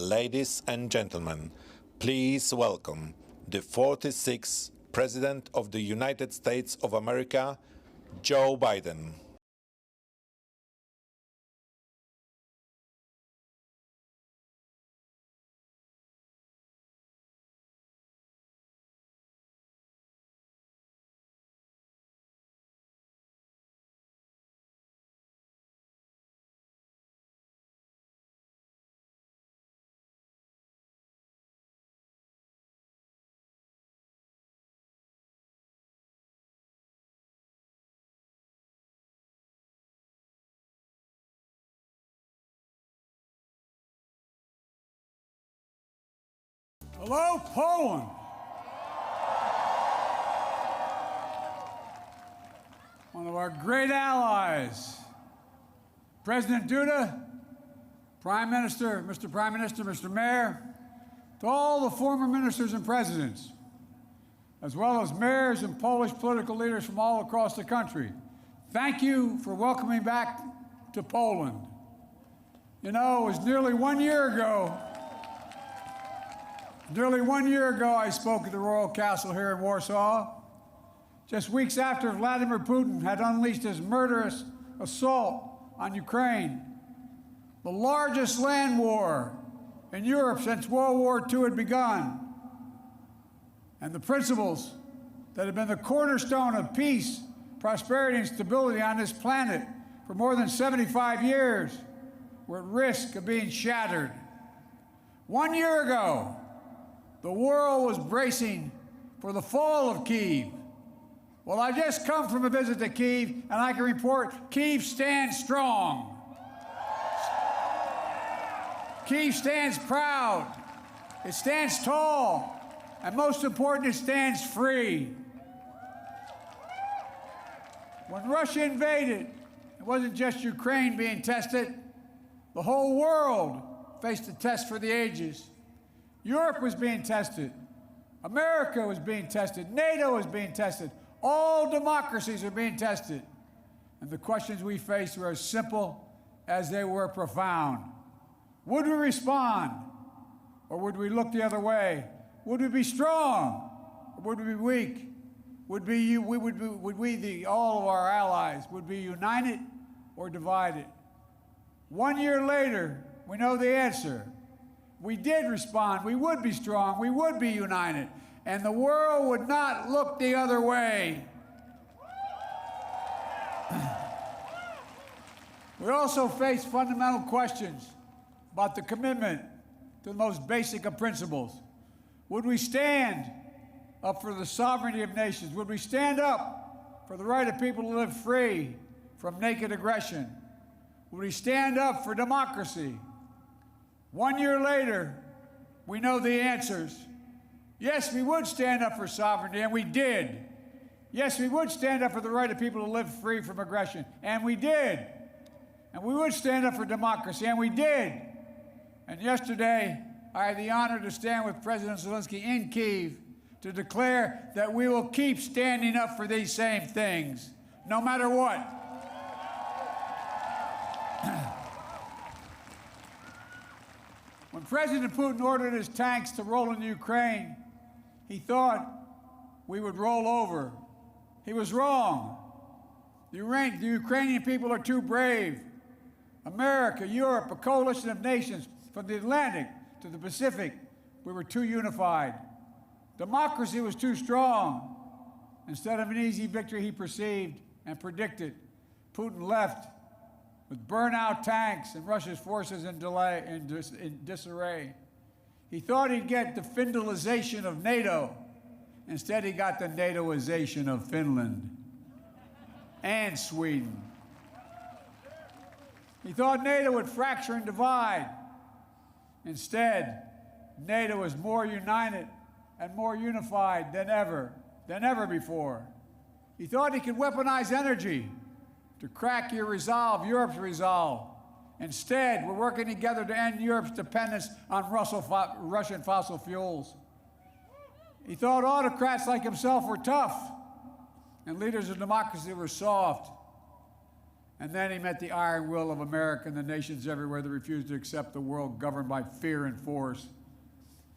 Ladies and gentlemen, please welcome the 46th President of the United States of America, Joe Biden. Hello, Poland. One of our great allies. President Duda, Prime Minister, Mr. Mayor, to all the former ministers and presidents, as well as mayors and Polish political leaders from all across the country, thank you for welcoming back to Poland. You know, it was nearly 1 year ago I spoke at the Royal Castle here in Warsaw, just weeks after Vladimir Putin had unleashed his murderous assault on Ukraine, the largest land war in Europe since World War II had begun. And the principles that have been the cornerstone of peace, prosperity, and stability on this planet for more than 75 years were at risk of being shattered. 1 year ago, the world was bracing for the fall of Kyiv. Well, I just come from a visit to Kyiv, and I can report Kyiv stands strong. Kyiv stands proud. It stands tall. And most important, it stands free. When Russia invaded, it wasn't just Ukraine being tested. The whole world faced a test for the ages. Europe was being tested. America was being tested. NATO was being tested. All democracies are being tested. And the questions we faced were as simple as they were profound. Would we respond, or would we look the other way? Would we be strong, or would we be weak? All of our allies, would be united or divided? 1 year later, we know the answer. We did respond. We would be strong. We would be united. And the world would not look the other way. We also face fundamental questions about the commitment to the most basic of principles. Would we stand up for the sovereignty of nations? Would we stand up for the right of people to live free from naked aggression? Would we stand up for democracy? 1 year later, we know the answers. Yes, we would stand up for sovereignty, and we did. Yes, we would stand up for the right of people to live free from aggression, and we did. And we would stand up for democracy, and we did. And yesterday, I had the honor to stand with President Zelensky in Kyiv to declare that we will keep standing up for these same things, no matter what. When President Putin ordered his tanks to roll into Ukraine, he thought we would roll over. He was wrong. The Ukrainian people are too brave. America, Europe, a coalition of nations from the Atlantic to the Pacific, we were too unified. Democracy was too strong. Instead of an easy victory he perceived and predicted, Putin left with burnt-out tanks and Russia's forces in disarray. He thought he'd get the Finlandization of NATO. Instead, he got the NATOization of Finland and Sweden. He thought NATO would fracture and divide. Instead, NATO is more united and more unified than ever before. He thought he could weaponize energy to crack your resolve, Europe's resolve. Instead, we're working together to end Europe's dependence on Russian fossil fuels. He thought autocrats like himself were tough and leaders of democracy were soft. And then he met the iron will of America and the nations everywhere that refused to accept the world governed by fear and force.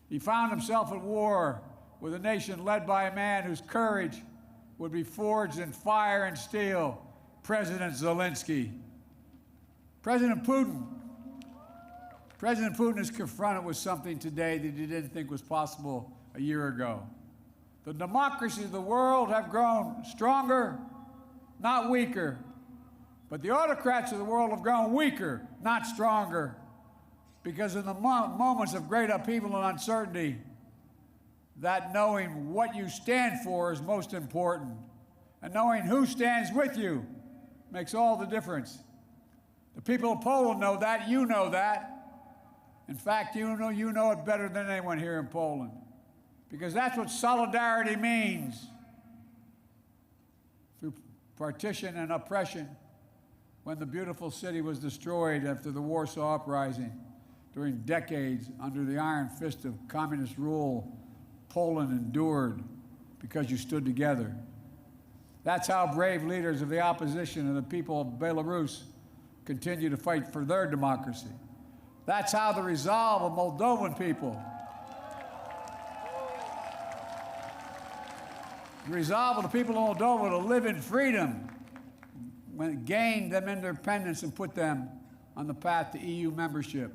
He found himself at war with a nation led by a man whose courage would be forged in fire and steel, President Zelensky. President Putin is confronted with something today that he didn't think was possible a year ago. The democracies of the world have grown stronger, not weaker. But the autocrats of the world have grown weaker, not stronger. Because in the moments of great upheaval and uncertainty, that knowing what you stand for is most important. And knowing who stands with you makes all the difference. The people of Poland know that, you know that. In fact, you know it better than anyone here in Poland. Because that's what solidarity means. Through partition and oppression, when the beautiful city was destroyed after the Warsaw Uprising, during decades under the iron fist of communist rule, Poland endured because you stood together. That's how brave leaders of the opposition and the people of Belarus continue to fight for their democracy. That's how the resolve of Moldovan people, the resolve of the people of Moldova to live in freedom, when it gained them independence and put them on the path to EU membership.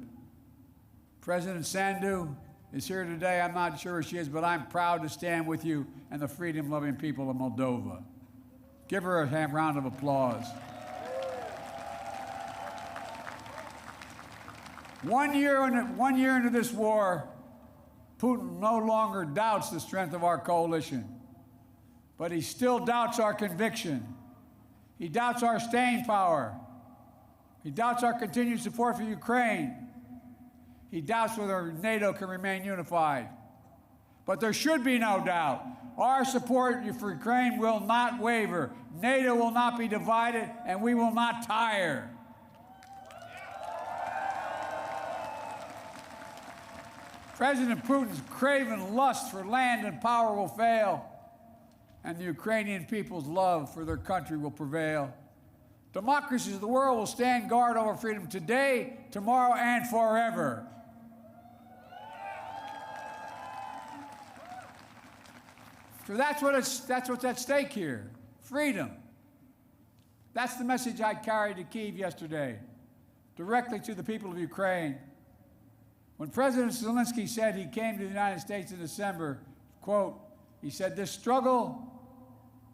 President Sandu is here today. I'm not sure where she is, but I'm proud to stand with you and the freedom-loving people of Moldova. Give her a round of applause. 1 year into this war, Putin no longer doubts the strength of our coalition, but he still doubts our conviction. He doubts our staying power. He doubts our continued support for Ukraine. He doubts whether NATO can remain unified. But there should be no doubt. Our support for Ukraine will not waver. NATO will not be divided, and we will not tire. President Putin's craven lust for land and power will fail, and the Ukrainian people's love for their country will prevail. Democracies of the world will stand guard over freedom today, tomorrow, and forever. So that's what's at stake here, freedom. That's the message I carried to Kyiv yesterday, directly to the people of Ukraine. When President Zelensky said he came to the United States in December, quote, he said, "This struggle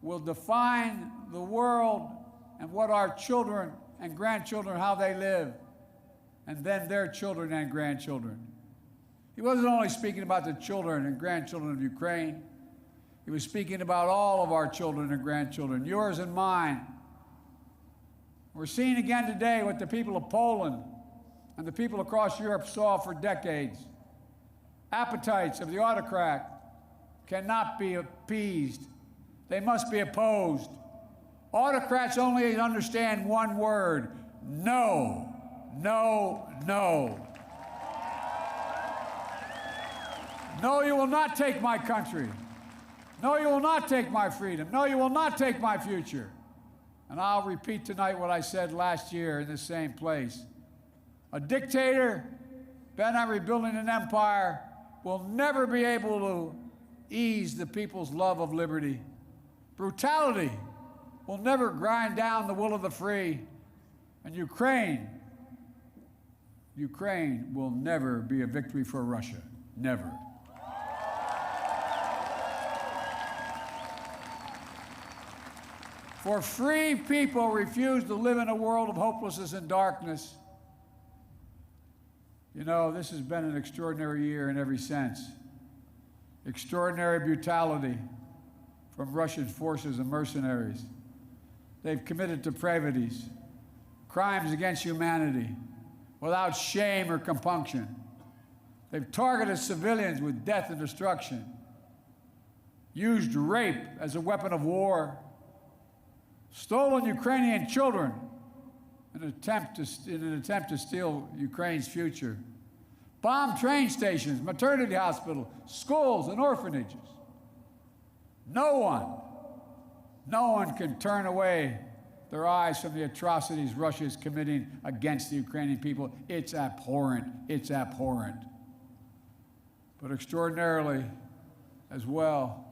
will define the world and what our children and grandchildren, how they live, and then their children and grandchildren." He wasn't only speaking about the children and grandchildren of Ukraine. He was speaking about all of our children and grandchildren, yours and mine. We're seeing again today what the people of Poland and the people across Europe saw for decades. Appetites of the autocrat cannot be appeased. They must be opposed. Autocrats only understand one word: no, no, no. No, you will not take my country. No, you will not take my freedom. No, you will not take my future. And I'll repeat tonight what I said last year in this same place. A dictator bent on rebuilding an empire will never be able to ease the people's love of liberty. Brutality will never grind down the will of the free. And Ukraine will never be a victory for Russia. Never. For free people refuse to live in a world of hopelessness and darkness. You know, this has been an extraordinary year in every sense. Extraordinary brutality from Russian forces and mercenaries. They've committed depravities, crimes against humanity, without shame or compunction. They've targeted civilians with death and destruction, used rape as a weapon of war, stolen Ukrainian children in an attempt to steal Ukraine's future, bombed train stations, maternity hospitals, schools, and orphanages. No one can turn away their eyes from the atrocities Russia is committing against the Ukrainian people. It's abhorrent. It's abhorrent. But extraordinarily, as well,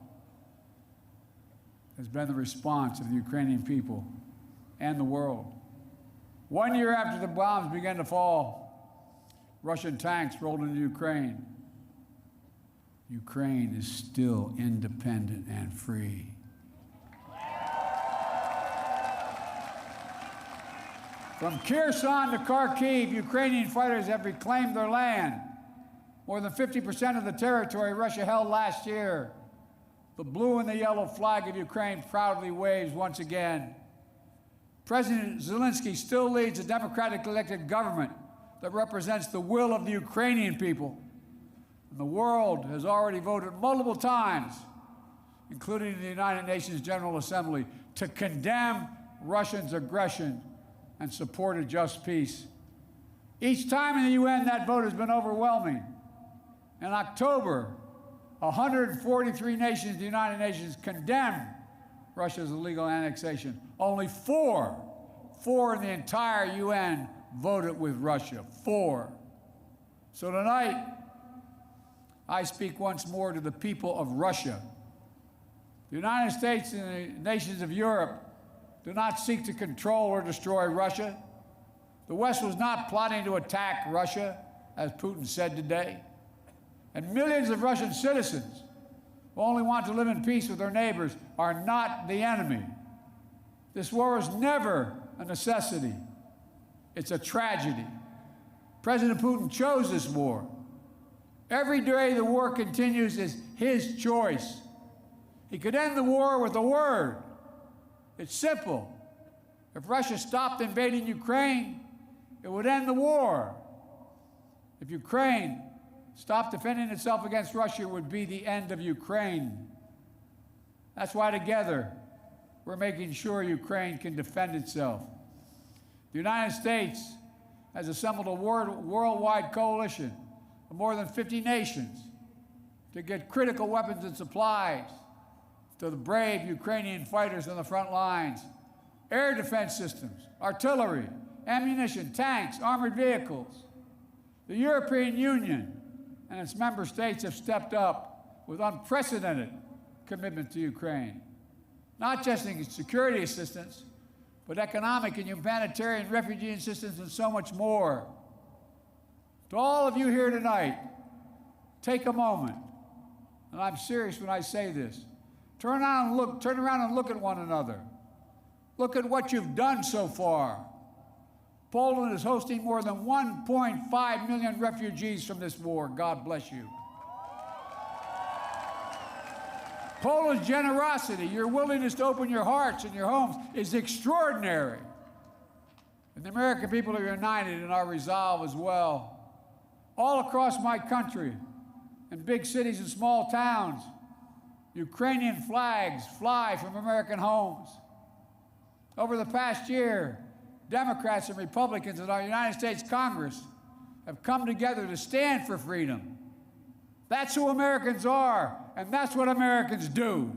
has been the response of the Ukrainian people and the world. 1 year after the bombs began to fall, Russian tanks rolled into Ukraine. Ukraine is still independent and free. From Kherson to Kharkiv, Ukrainian fighters have reclaimed their land. More than 50% of the territory Russia held last year. The blue and the yellow flag of Ukraine proudly waves once again. President Zelensky still leads a democratically elected government that represents the will of the Ukrainian people. And the world has already voted multiple times, including the United Nations General Assembly, to condemn Russia's aggression and support a just peace. Each time in the UN, that vote has been overwhelming. In October, 143 nations in the United Nations condemned Russia's illegal annexation. Only four in the entire UN voted with Russia. 4. So tonight, I speak once more to the people of Russia. The United States and the nations of Europe do not seek to control or destroy Russia. The West was not plotting to attack Russia, as Putin said today. And millions of Russian citizens who only want to live in peace with their neighbors are not the enemy. This war is never a necessity. It's a tragedy. President Putin chose this war. Every day the war continues is his choice. He could end the war with a word. It's simple. If Russia stopped invading Ukraine, it would end the war. If Ukraine stopped defending itself against Russia, it would be the end of Ukraine. That's why together we're making sure Ukraine can defend itself. The United States has assembled a worldwide coalition of more than 50 nations to get critical weapons and supplies to the brave Ukrainian fighters on the front lines. Air defense systems, artillery, ammunition, tanks, armored vehicles. The European Union and its member states have stepped up with unprecedented commitment to Ukraine, not just in security assistance, but economic and humanitarian refugee assistance and so much more. To all of you here tonight, take a moment, and I'm serious when I say this. Turn around and look at one another. Look at what you've done so far. Poland is hosting more than 1.5 million refugees from this war. God bless you. Poland's generosity, your willingness to open your hearts and your homes is extraordinary. And the American people are united in our resolve as well. All across my country, in big cities and small towns, Ukrainian flags fly from American homes. Over the past year, Democrats and Republicans in our United States Congress have come together to stand for freedom. That's who Americans are, and that's what Americans do.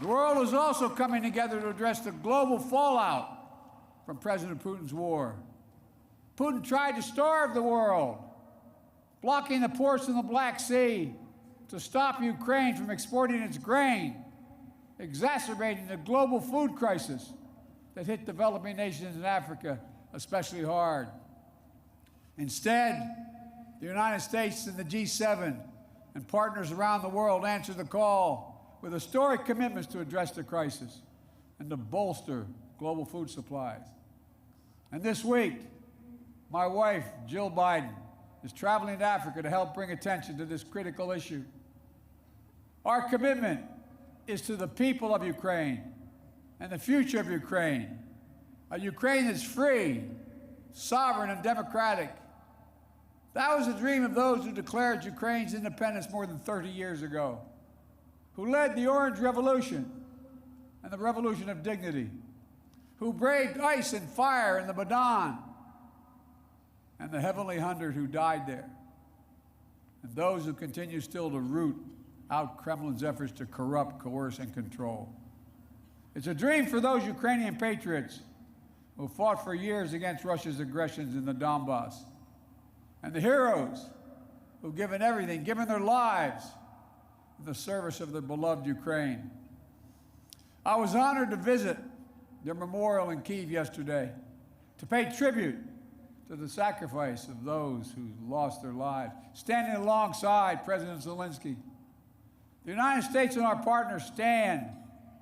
The world is also coming together to address the global fallout from President Putin's war. Putin tried to starve the world, blocking the ports in the Black Sea to stop Ukraine from exporting its grain, exacerbating the global food crisis that hit developing nations in Africa especially hard. Instead, the United States and the G7 and partners around the world answered the call with historic commitments to address the crisis and to bolster global food supplies. And this week, my wife, Jill Biden, is traveling to Africa to help bring attention to this critical issue. Our commitment is to the people of Ukraine and the future of Ukraine, a Ukraine that's free, sovereign, and democratic. That was the dream of those who declared Ukraine's independence more than 30 years ago, who led the Orange Revolution and the Revolution of Dignity, who braved ice and fire in the Maidan, and the Heavenly 100 who died there, and those who continue still to root out Kremlin's efforts to corrupt, coerce, and control. It's a dream for those Ukrainian patriots who fought for years against Russia's aggressions in the Donbass, and the heroes who've given everything, given their lives in the service of their beloved Ukraine. I was honored to visit their memorial in Kyiv yesterday to pay tribute to the sacrifice of those who lost their lives, standing alongside President Zelensky. The United States and our partners stand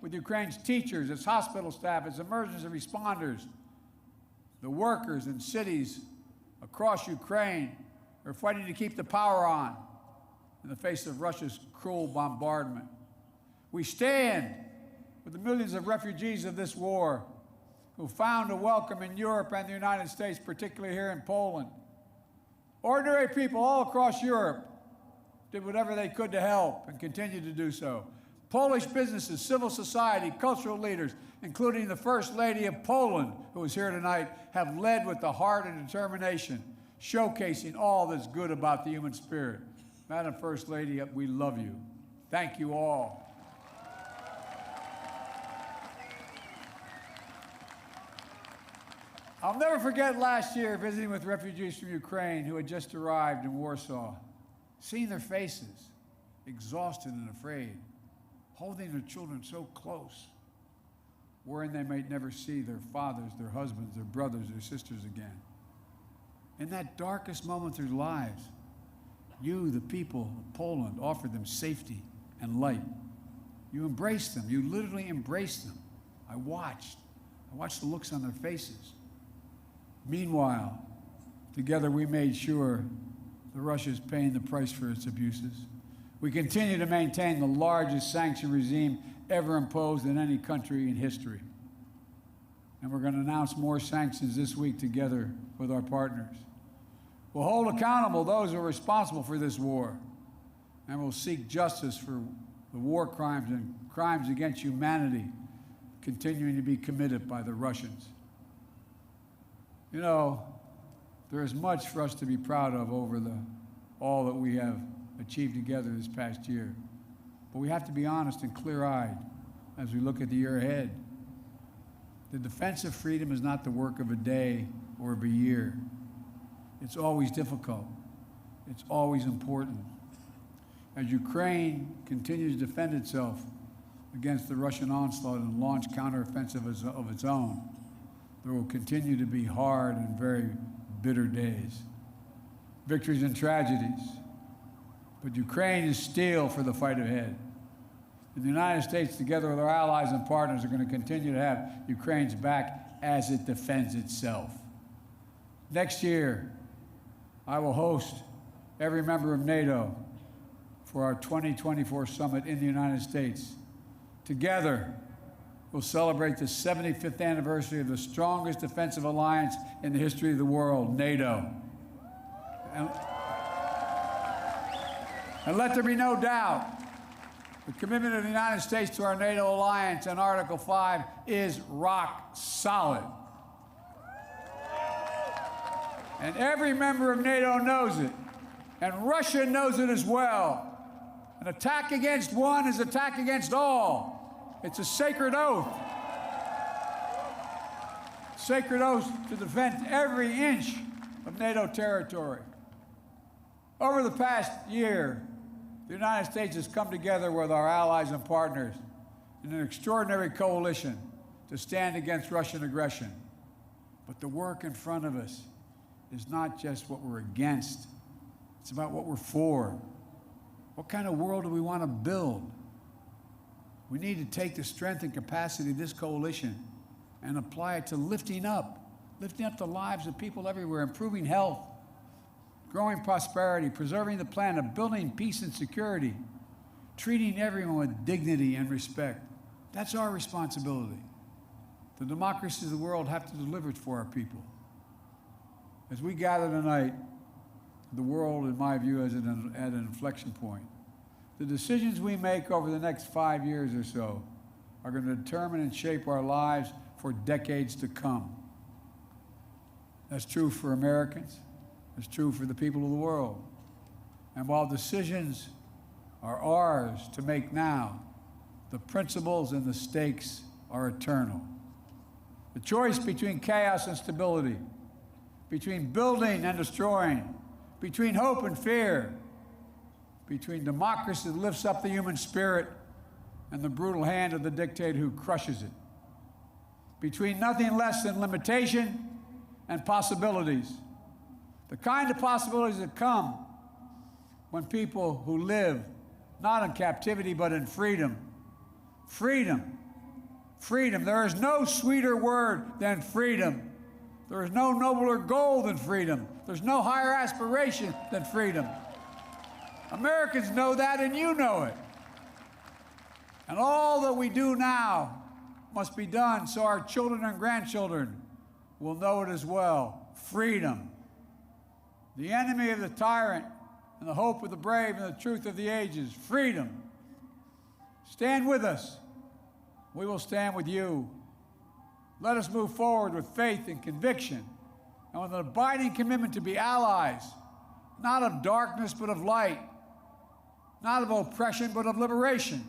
with Ukraine's teachers, its hospital staff, its emergency responders, the workers in cities across Ukraine who are fighting to keep the power on in the face of Russia's cruel bombardment. We stand with the millions of refugees of this war who found a welcome in Europe and the United States, particularly here in Poland. Ordinary people all across Europe did whatever they could to help and continue to do so. Polish businesses, civil society, cultural leaders, including the First Lady of Poland, who is here tonight, have led with the heart and determination, showcasing all that's good about the human spirit. Madam First Lady, we love you. Thank you all. I'll never forget last year visiting with refugees from Ukraine who had just arrived in Warsaw, seeing their faces, exhausted and afraid, holding their children so close, worrying they might never see their fathers, their husbands, their brothers, their sisters again. In that darkest moment of their lives, you, the people of Poland, offered them safety and light. You embraced them. You literally embraced them. I watched the looks on their faces. Meanwhile, together we made sure that Russia is paying the price for its abuses. We continue to maintain the largest sanction regime ever imposed in any country in history. And we're going to announce more sanctions this week together with our partners. We'll hold accountable those who are responsible for this war, and we'll seek justice for the war crimes and crimes against humanity continuing to be committed by the Russians. You know, there is much for us to be proud of over all that we have achieved together this past year. But we have to be honest and clear-eyed as we look at the year ahead. The defense of freedom is not the work of a day or of a year. It's always difficult. It's always important. As Ukraine continues to defend itself against the Russian onslaught and launch counteroffensive of its own, there will continue to be hard and very bitter days, victories and tragedies. But Ukraine is steel for the fight ahead. And the United States, together with our allies and partners, are going to continue to have Ukraine's back as it defends itself. Next year, I will host every member of NATO for our 2024 summit in the United States. Together, we'll celebrate the 75th anniversary of the strongest defensive alliance in the history of the world, NATO. And let there be no doubt, the commitment of the United States to our NATO alliance and Article 5 is rock solid. And every member of NATO knows it, and Russia knows it as well. An attack against one is an attack against all. It's a sacred oath. Sacred oath to defend every inch of NATO territory. Over the past year, the United States has come together with our allies and partners in an extraordinary coalition to stand against Russian aggression. But the work in front of us is not just what we're against. It's about what we're for. What kind of world do we want to build? We need to take the strength and capacity of this coalition and apply it to lifting up the lives of people everywhere, improving health, growing prosperity, preserving the planet, building peace and security, treating everyone with dignity and respect. That's our responsibility. The democracies of the world have to deliver it for our people. As we gather tonight, the world, in my view, is at an inflection point. The decisions we make over the next 5 years or so are going to determine and shape our lives for decades to come. That's true for Americans. It's true for the people of the world. And while decisions are ours to make now. The principles and the stakes are eternal. The choice between chaos and stability, between building and destroying, between hope and fear, between democracy that lifts up the human spirit and the brutal hand of the dictator who crushes it, between nothing less than limitation and possibilities, the kind of possibilities that come when people who live not in captivity but in freedom. Freedom. Freedom. There is no sweeter word than freedom. There is no nobler goal than freedom. There's no higher aspiration than freedom. Americans know that, and you know it. And all that we do now must be done so our children and grandchildren will know it as well. Freedom. The enemy of the tyrant and the hope of the brave and the truth of the ages. Freedom. Stand with us. We will stand with you. Let us move forward with faith and conviction and with an abiding commitment to be allies, not of darkness but of light, not of oppression but of liberation,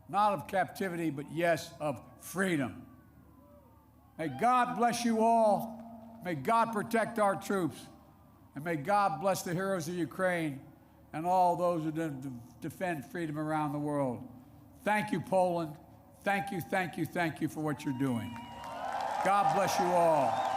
not of captivity but, yes, of freedom. May God bless you all. May God protect our troops. And may God bless the heroes of Ukraine and all those who defend freedom around the world. Thank you, Poland. Thank you, thank you, thank you for what you're doing. God bless you all.